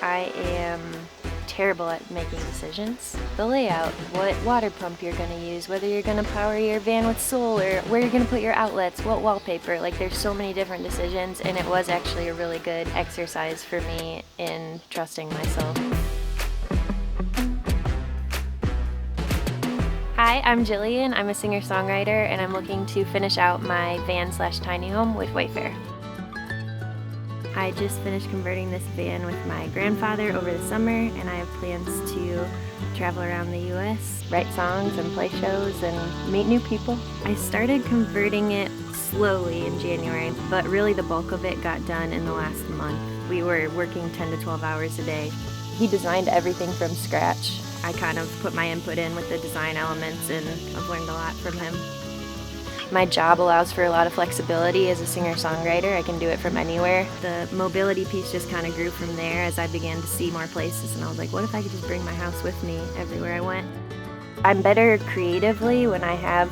I am terrible at making decisions. The layout, what water pump you're gonna use, whether you're gonna power your van with solar, where you're gonna put your outlets, what wallpaper, like there's so many different decisions, and it was actually a really good exercise for me in trusting myself. Hi, I'm Jillian. I'm a singer-songwriter and I'm looking to finish out my van/tiny home with Wayfair. I just finished converting this van with my grandfather over the summer, and I have plans to travel around the US, write songs and play shows and meet new people. I started converting it slowly in January, but really the bulk of it got done in the last month. We were working 10 to 12 hours a day. He designed everything from scratch. I kind of put my input in with the design elements, and I've learned a lot from him. My job allows for a lot of flexibility as a singer-songwriter. I can do it from anywhere. The mobility piece just kind of grew from there as I began to see more places, and I was like, what if I could just bring my house with me everywhere I went? I'm better creatively when I have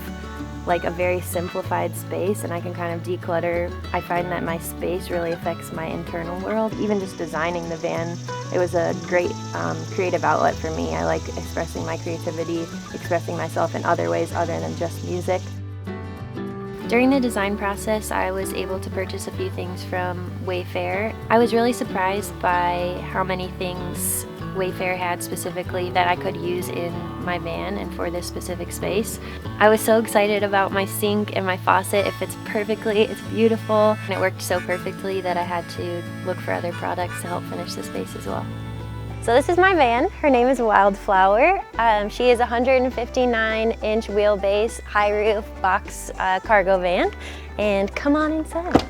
like a very simplified space and I can kind of declutter. I find that my space really affects my internal world. Even just designing the van, it was a great creative outlet for me. I like expressing my creativity, expressing myself in other ways other than just music. During the design process, I was able to purchase a few things from Wayfair. I was really surprised by how many things Wayfair had specifically that I could use in my van and for this specific space. I was so excited about my sink and my faucet. It fits perfectly, it's beautiful, and it worked so perfectly that I had to look for other products to help finish the space as well. So this is my van. Her name is Wildflower. She is a 159-inch wheelbase, high roof box cargo van. And come on inside.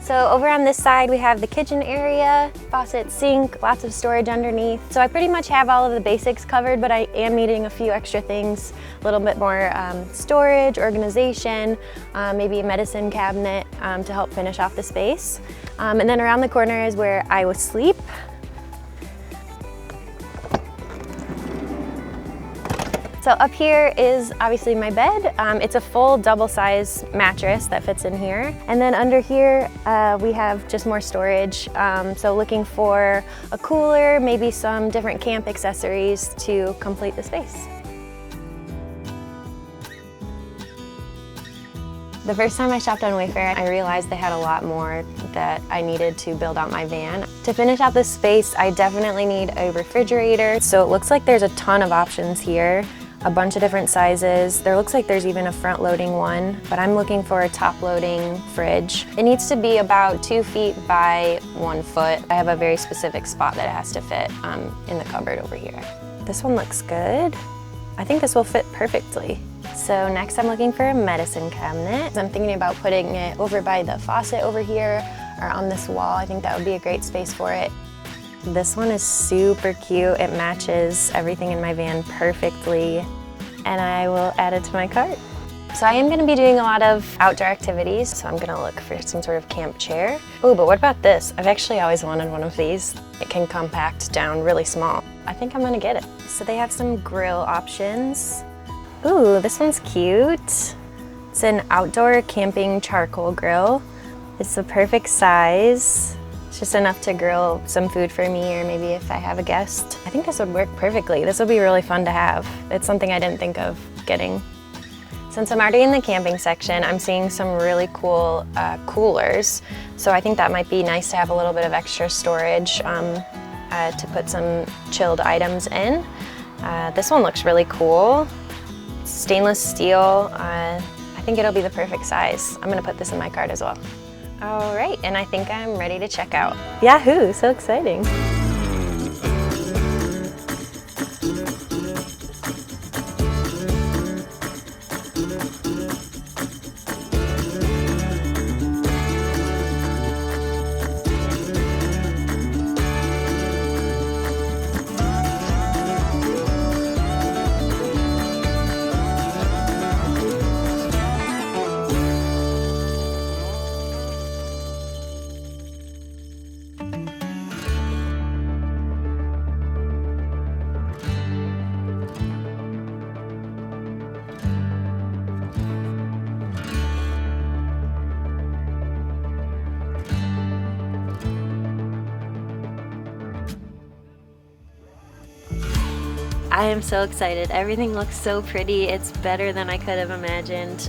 So over on this side we have the kitchen area, faucet, sink, lots of storage underneath. So I pretty much have all of the basics covered, but I am needing a few extra things, a little bit more storage, organization, maybe a medicine cabinet to help finish off the space. And then around the corner is where I would sleep. So up here is obviously my bed. It's a full double-size mattress that fits in here. And then under here, we have just more storage. So looking for a cooler, maybe some different camp accessories to complete the space. The first time I shopped on Wayfair, I realized they had a lot more that I needed to build out my van. To finish out this space, I definitely need a refrigerator. So it looks like there's a ton of options here. A bunch of different sizes. There looks like there's even a front-loading one, but I'm looking for a top-loading fridge. It needs to be about 2 feet by 1 foot. I have a very specific spot that it has to fit in the cupboard over here. This one looks good. I think this will fit perfectly. So next I'm looking for a medicine cabinet. I'm thinking about putting it over by the faucet over here or on this wall. I think that would be a great space for it. This one is super cute. It matches everything in my van perfectly, and I will add it to my cart. So I am gonna be doing a lot of outdoor activities, so I'm gonna look for some sort of camp chair. Oh, but what about this? I've actually always wanted one of these. It can compact down really small. I think I'm gonna get it. So they have some grill options. Ooh, this one's cute. It's an outdoor camping charcoal grill. It's the perfect size. It's just enough to grill some food for me, or maybe if I have a guest. I think this would work perfectly. This would be really fun to have. It's something I didn't think of getting. Since I'm already in the camping section, I'm seeing some really cool coolers. So I think that might be nice to have a little bit of extra storage to put some chilled items in. This one looks really cool. Stainless steel. I think it'll be the perfect size. I'm gonna put this in my cart as well. All right, and I think I'm ready to check out. Yahoo, so exciting. I am so excited. Everything looks so pretty. It's better than I could have imagined.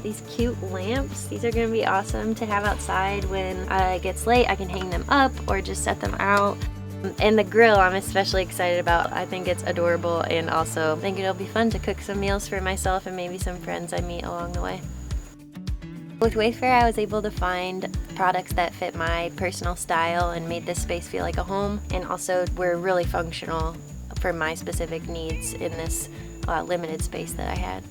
These cute lamps, these are gonna be awesome to have outside when it gets late. I can hang them up or just set them out. And the grill I'm especially excited about. I think it's adorable, and also I think it'll be fun to cook some meals for myself and maybe some friends I meet along the way. With Wayfair, I was able to find products that fit my personal style and made this space feel like a home, and also were really functional for my specific needs in this limited space that I had.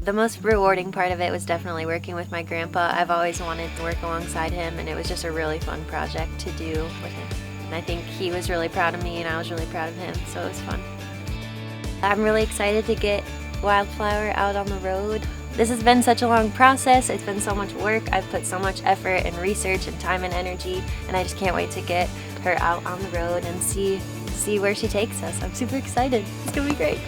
The most rewarding part of it was definitely working with my grandpa. I've always wanted to work alongside him, and it was just a really fun project to do with him. And I think he was really proud of me, and I was really proud of him, so it was fun. I'm really excited to get Wildflower out on the road. This has been such a long process. It's been so much work. I've put so much effort and research and time and energy, and I just can't wait to get her out on the road and see where she takes us. I'm super excited. It's gonna be great.